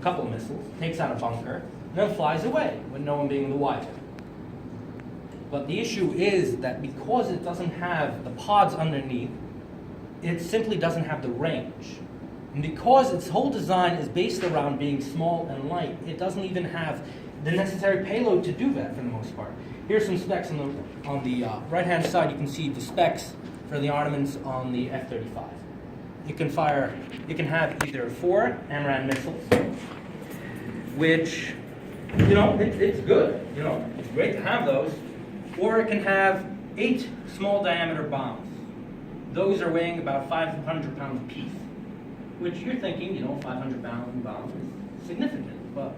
couple of missiles, takes out a bunker, and then flies away with no one being the wiser. But the issue is that because it doesn't have the pods underneath, it simply doesn't have the range. And because its whole design is based around being small and light, it doesn't even have the necessary payload to do that for the most part. Here's some specs on the right-hand side. You can see the specs for the armaments on the F-35. It can have either 4 AMRAAM missiles, which, it's good. It's great to have those. Or it can have 8 small diameter bombs. Those are weighing about 500 pounds apiece, which you're thinking, 500-pound bomb is significant. But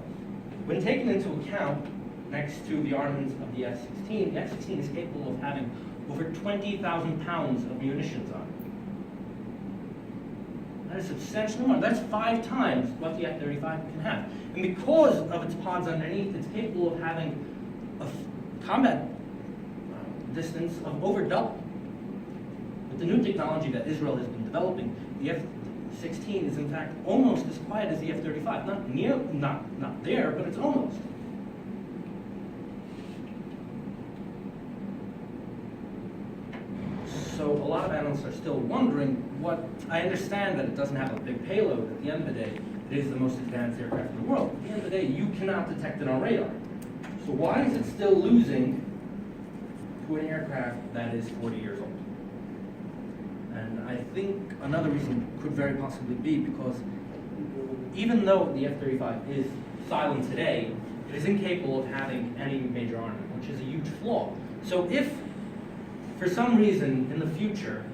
when taken into account next to the armaments of the F-16, the F-16 is capable of having over 20,000 pounds of munitions on it. That is substantially more. That's 5 times what the F-35 can have. And because of its pods underneath, it's capable of having a combat distance of over double. With the new technology that Israel has been developing, the F-16 is in fact almost as quiet as the F-35. Not there, but it's almost. So a lot of analysts are still wondering I understand that it doesn't have a big payload. At the end of the day, it is the most advanced aircraft in the world. At the end of the day, you cannot detect it on radar. So why is it still losing to an aircraft that is 40 years old? And I think another reason could very possibly be because even though the F-35 is silent today, it is incapable of having any major armament, which is a huge flaw. So if, for some reason in the future,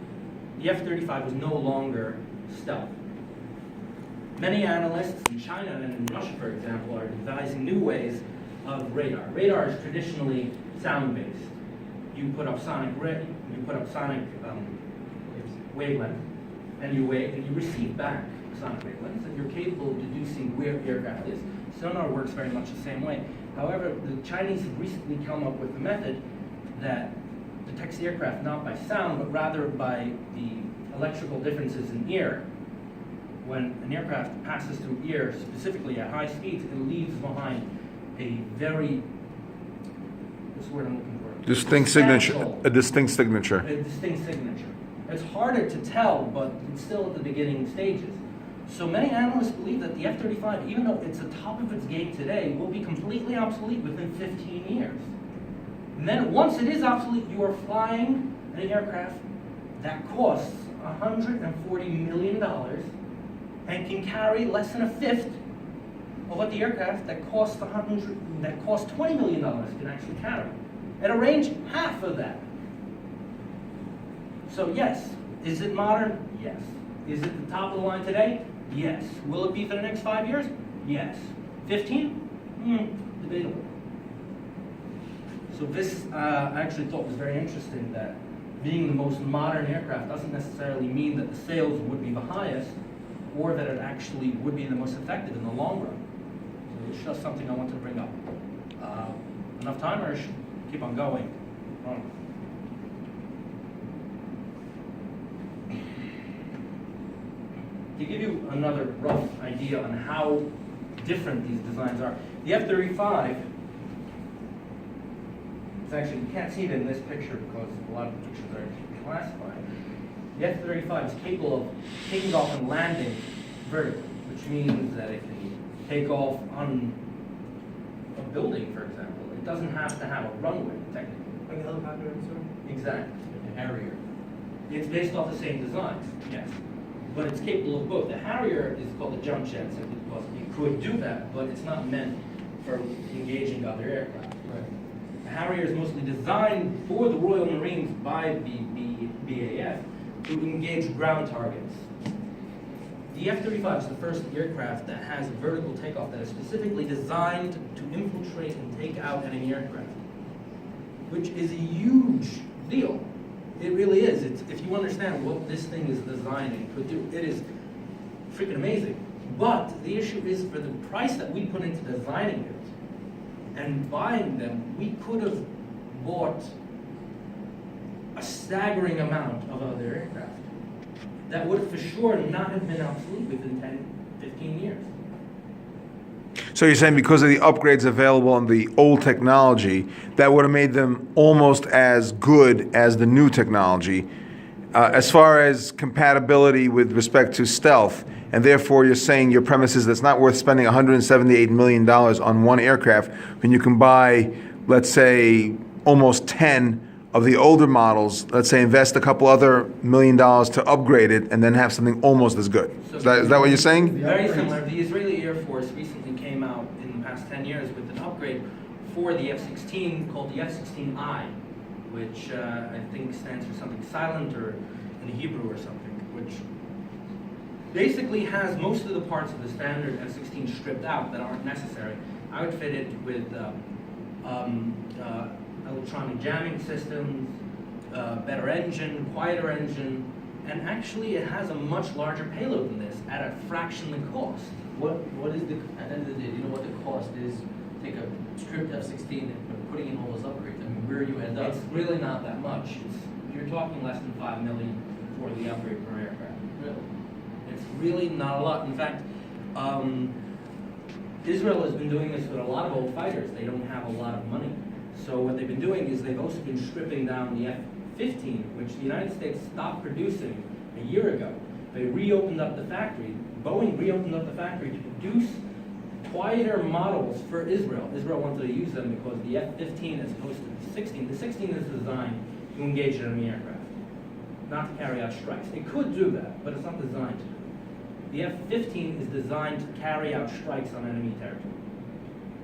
the F-35 was no longer stealth, many analysts in China and in Russia, for example, are devising new ways of radar. Radar is traditionally sound-based. You put up sonic wavelength, and you receive back sonic wavelengths, and you're capable of deducing where the aircraft is. Sonar works very much the same way. However, the Chinese have recently come up with a method that detects the aircraft not by sound, but rather by the electrical differences in ear. When an aircraft passes through ear, specifically at high speeds, it leaves behind a very, what's the word I'm looking for? Distinct signature. A distinct signature. A distinct signature. It's harder to tell, but it's still at the beginning stages. So many analysts believe that the F-35, even though it's at the top of its game today, will be completely obsolete within 15 years. And then once it is obsolete, you are flying an aircraft that costs $140 million and can carry less than a fifth of what the aircraft that costs $20 million can actually carry. At a range half of that. So yes, is it modern? Yes. Is it the top of the line today? Yes. Will it be for the next 5 years? Yes. 15? Debatable. So this I actually thought was very interesting, that being the most modern aircraft doesn't necessarily mean that the sales would be the highest, or that it actually would be the most effective in the long run. So it's just something I wanted to bring up. Enough time, or should I keep on going? To give you another rough idea on how different these designs are, the F-35, it's actually, you can't see it in this picture because a lot of the pictures are classified. The F-35 is capable of taking off and landing vertically, which means that it can take off on a building, for example. It doesn't have to have a runway, technically. Like a helicopter, sort of? Exactly. Like a Harrier. It's based off the same design, yes. But it's capable of both. The Harrier is called a jump jet simply because it could do that, but it's not meant for engaging other aircraft. Right. The Harrier is mostly designed for the Royal Marines by the BAF to engage ground targets. The F-35 is the first aircraft that has a vertical takeoff that is specifically designed to infiltrate and take out enemy aircraft, which is a huge deal. It really is. If you understand what this thing is designed and could do, it is freaking amazing. But the issue is, for the price that we put into designing it and buying them, we could have bought a staggering amount of other aircraft that would for sure not have been obsolete within 10, 15 years. So you're saying because of the upgrades available on the old technology, that would have made them almost as good as the new technology, as far as compatibility with respect to stealth, and therefore you're saying your premise is that's not worth spending $178 million on one aircraft when you can buy, let's say, almost 10 of the older models, let's say invest a couple other $1 million to upgrade it and then have something almost as good. Is that what you're saying? Very similar. The Israeli Air Force recently came out in the past 10 years with an upgrade for the F-16 called the F-16I, which I think stands for something silent or in Hebrew or something, which basically has most of the parts of the standard F-16 stripped out that aren't necessary, outfitted with electronic jamming systems, better engine, quieter engine, and actually it has a much larger payload than this at a fraction the cost. What is the, at the end of the day, do you know what the cost is? Take a stripped F-16 and putting in all those upgrades. I mean, where you end up? It's really not that much. You're talking less than $5 million for the upgrade per aircraft. Really? It's really not a lot. In fact, Israel has been doing this with a lot of old fighters. They don't have a lot of money. So what they've been doing is they've also been stripping down the F-15, which the United States stopped producing a year ago. They reopened up the factory. Boeing reopened up the factory to produce quieter models for Israel. Israel wanted to use them because the F-15 as opposed to the 16. The 16 is designed to engage an enemy aircraft, not to carry out strikes. It could do that, but it's not designed to do it. The F-15 is designed to carry out strikes on enemy territory.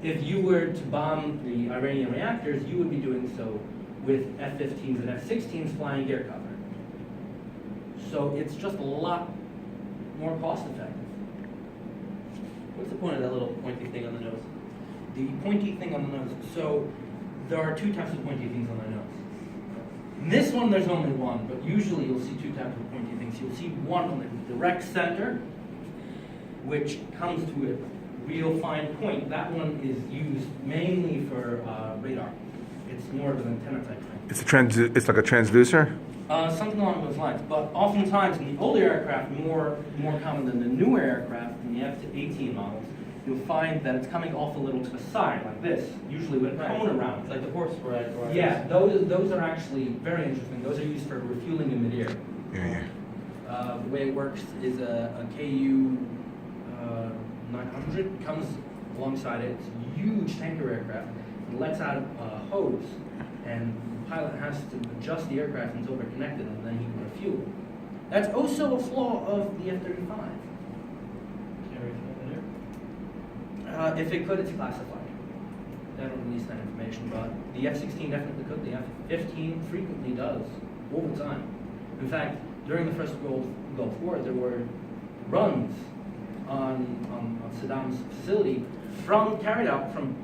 If you were to bomb the Iranian reactors, you would be doing so with F-15s and F-16s flying air cover. So it's just a lot more cost effective. What's the point of that little pointy thing on the nose? The pointy thing on the nose. So there are two types of pointy things on the nose. In this one, there's only one, but usually you'll see two types of pointy things. You'll see one on the direct center, which comes to a real fine point. That one is used mainly for radar. It's more of an antenna type thing. It's like a transducer? Something along those lines. But oftentimes in the older aircraft, more common than the newer aircraft, in the F-18 models, you'll find that it's coming off a little to the side, like this, usually with a cone around. It's like the horse ride. Yeah, those are actually very interesting. Those are used for refueling in midair. Yeah. The way it works is a KU 900 comes alongside it. It's a huge tanker aircraft. It lets out a hose, and the pilot has to adjust the aircraft until they're connected, and then he can refuel. That's also a flaw of the F-35. If it could, it's classified. They don't release that information, but the F-16 definitely could. The F-15 frequently does, all the time. In fact, during the First Gulf War, there were runs on Saddam's facility carried out from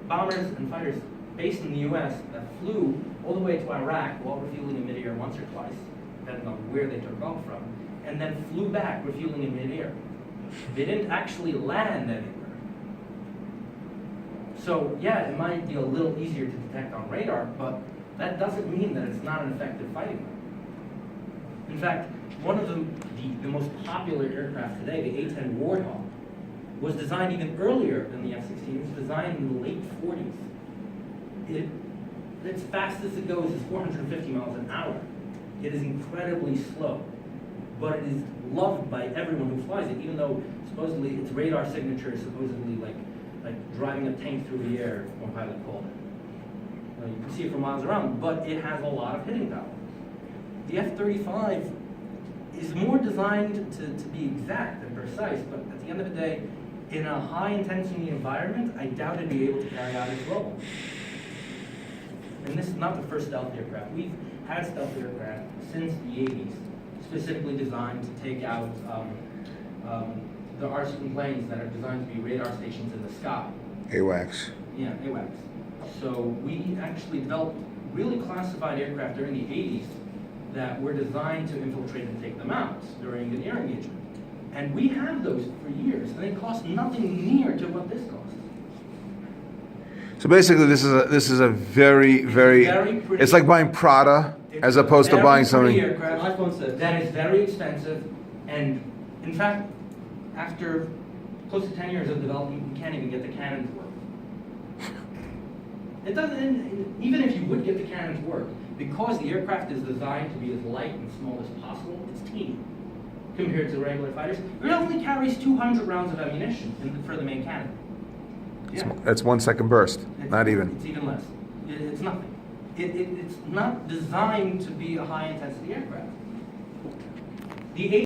bombers and fighters based in the U.S. that flew all the way to Iraq while refueling in midair once or twice, depending on where they took off from, and then flew back refueling in midair. They didn't actually land anywhere. So yeah, it might be a little easier to detect on radar, but that doesn't mean that it's not an effective fighting weapon. In fact, one of the most popular aircraft today, the A-10 Warthog, was designed even earlier than the F-16. It was designed in the late 40s. Its fastest it goes is 450 miles an hour. It is incredibly slow, but it is loved by everyone who flies it, even though supposedly its radar signature is supposedly like driving a tank through the air, one pilot called it. You can see it for miles around, but it has a lot of hitting power. The F-35 is more designed to be exact and precise, but at the end of the day, in a high-intensity environment, I doubt it'd be able to carry out its role. And this is not the first stealth aircraft. We've had stealth aircraft since the 80s, specifically designed to take out the R-16 planes that are designed to be radar stations in the sky. AWACS. Yeah, AWACS. So we actually developed really classified aircraft during the 80s that were designed to infiltrate and take them out during an air engagement. And we have those for years, and they cost nothing near to what this costs. So basically, this is a very, very. Pretty, it's like buying Prada as opposed to buying something. Aircraft that is very expensive, and in fact, after close to 10 years of development, you can't even get the cannon to work. It doesn't, even if you would get the cannon to work, because the aircraft is designed to be as light and small as possible, it's teeny compared to regular fighters. It only carries 200 rounds of ammunition for the main cannon. Yeah. That's 1 second burst, not even. It's even less. It's nothing. It's not designed to be a high-intensity aircraft. The